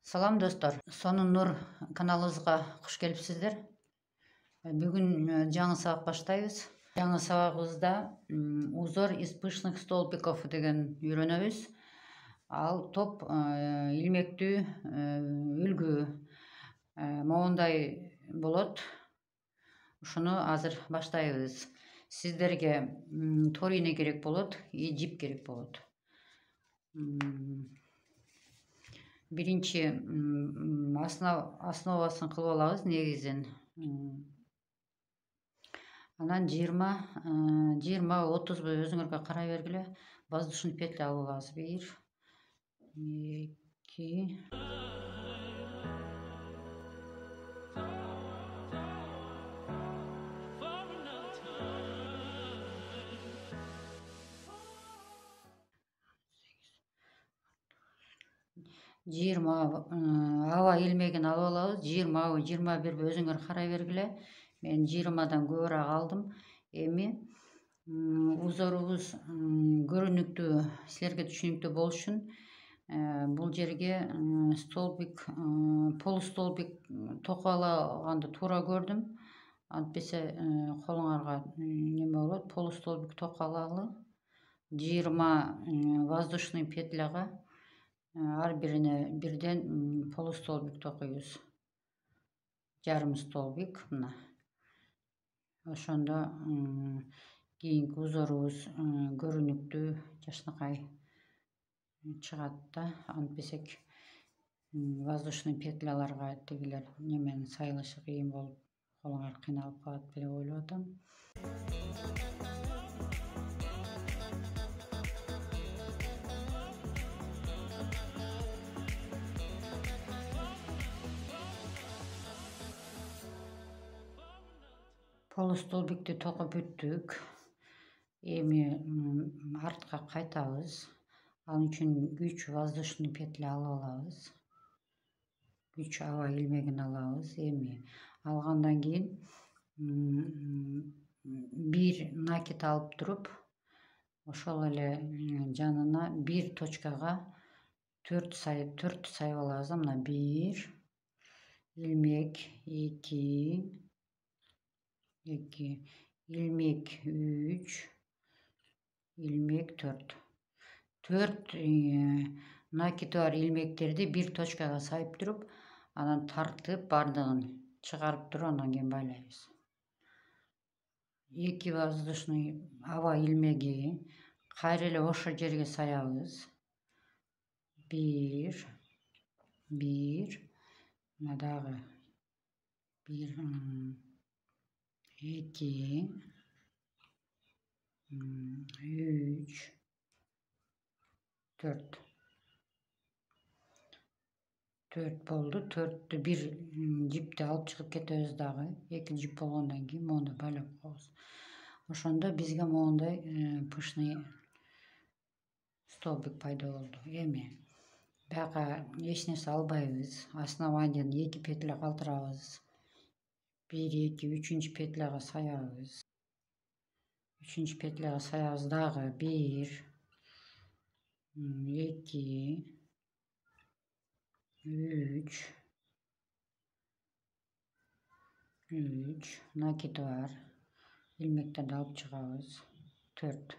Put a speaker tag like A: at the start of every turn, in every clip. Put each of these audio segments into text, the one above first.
A: Салам достор, Сонун Нур каналыбызга куш келипсиздер. Бүгүн жаңы сабак баштайбыз. Жаңы сабагыбызда узор из пышных столбиков деген үйрөнөбүз. Ал топ илмектүү үлгү моундай болот. Ушуну азыр баштайбыз. Сиздерге торине керек болот, жип керек болот. Биринчи основасын кылып алабыз негизин. Анан 20-30 өзүңөргө карай бергиле. Воздушный петля алып алабыз. 1 2 20 аба илмегин алып алабыз. 20-21 өзүңөр карай бергиле. Мен 20-дан көбүрөөк алдым. Эми узорубуз көрүнүктүү, силерге түшүнүктүү болуш үчүн бул жерге столбик, полустолбик токуп алаганды туура көрдүм. Антпесе колуңарга неме болот, полустолбик токуп алагылы. 20 воздушный петляга ар бирине бирден полустолбик токуйбуз. Жарым столбик мына. Ошондо кийинки узорубуз көрүнүктүү, жакшынакай чыгат да. Антпесек воздушный петляларга тигилер неменин сайылышы кыйын болуп, колуңар кыйналып калат деп ойлоп атам. Полустолбикти токуп бүттүк. Эми артка кайтабыз. Ал үчүн 3 воздушный петля алып алабыз. 3 аба илмегин алабыз. Эми алгандан кийин бир накид алып туруп, ошол эле жанына бир точкага 4 сайып алабыз. Мына 1 илмек, 2 илмек, 3 илмек, 4 накиди бар илмектерди бир точкага сайып туруп, анан тартып бардыгын чыгарып туруп, андан кийин байлайбыз. 2 воздушный аба илмеги кайра эле ошол жерге саябыз. 1 мына дагы 1 2 3 4 болду. 4'tü bir jipти алып чыгып кетебиз дагы. 2 жип болгондон кийин моундай байлап коебуз. Ошондо бизге моундай пышный столбик пайда болду. Эми бияка эч нерсе албайбыз. Основаниядан 2 петля калтырабыз. 1 2 3-чү петляга саябыз. 3-чү петляга саябыз дагы 1 2 3 накиди бар илмектерди алып чыгабыз. 4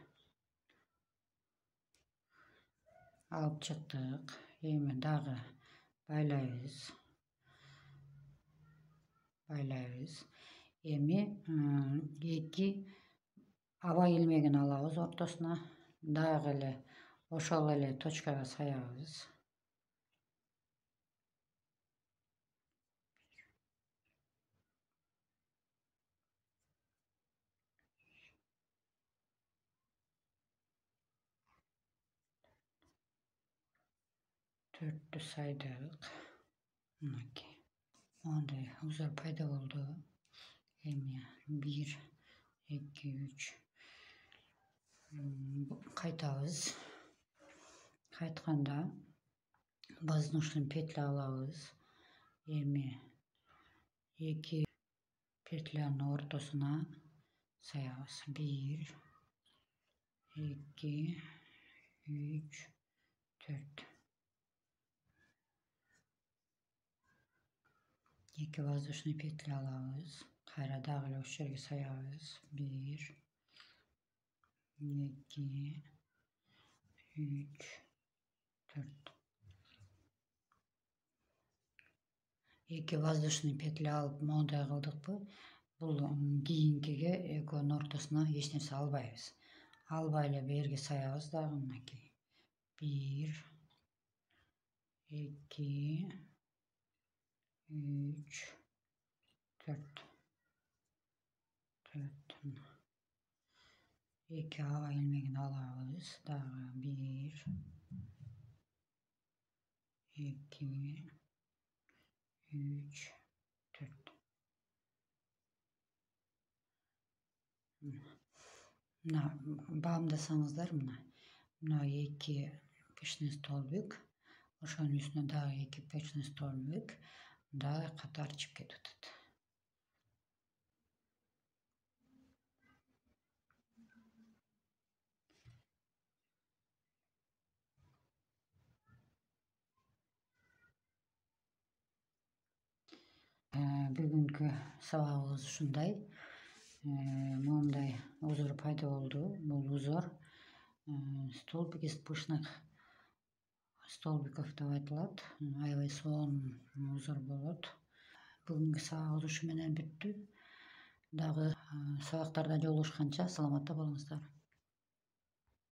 A: алып чыктык. Эми дагы байлайбыз. Эми 2 аба илмегин алабыз ортосуна. Дагы эле ошол эле точкага саябыз. Төрттү сайдык. Мынакей. Моундай узор пайда болду. Эми 1 2 3 кайтабыз. Кайтканда воздушный петля алабыз. Эми 2 петлянын ортосуна саябыз. 1 2 3 4 2 воздушный петля алабыз. Кайра дагы эле ошол жерге саябыз. 1 2 3 4. 2 воздушный петля алып моундай кылдыкпы. Бул кийинкиге экөөнүн ортосуна эч нерсе албайбыз. Албай эле берге саябыз дагы мынакей. 1 2 3 4. 2 hava ilmegini alabız. Dagı 1 2 3 4. Mına bamdasaňızlar mına 2 печный столбик. Ошонун üstüne dagı 2 печный столбик. Dagы катар чип кетип атат. Бүгүnkү сабагыбыз ушундай. Моундай узор пайда болду. Бул узор столбик из пышных столбиков деп айтылат. Аябай сонун узор болот. Бүгүнкү сабагыбыз ушу менен бүттү. Дагы сабактарда жолугушканча саламатта болуңуздар.